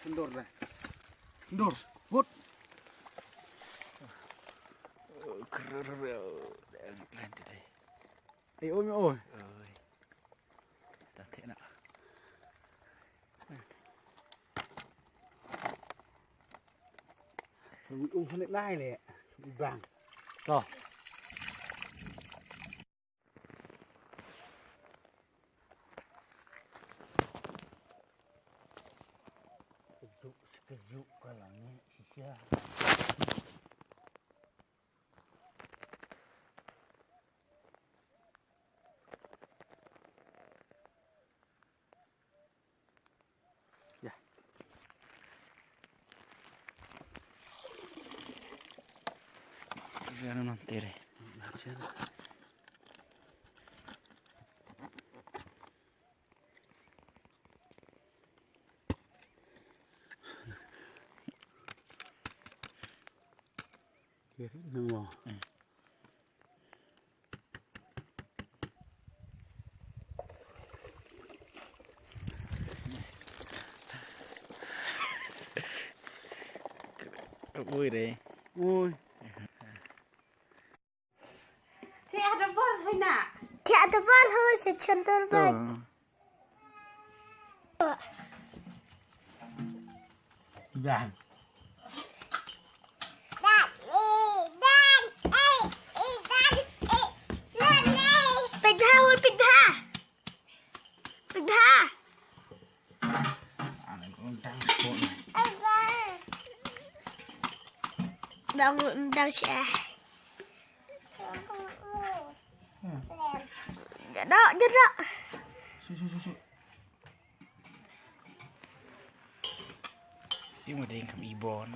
kendor lah. Kendor, hut. Keren nanti deh. Ôi ôi. Ta thế nào. Không được đai này, vàng. Rồi. Sejuk kalau ni sisa. Ya. Biar nanti deh. Nunggu. Vui đấy. Vui. Thì ada bol thôi nè. Thì ada bol thôi sẽ chân tôi vậy. Vàng.ปิดผ้าเว้ยปิดผ้าปิดผ้า ดังแชร์อย่าเดาะอย่าเดาะ Su. Ini mau deng kami ibon.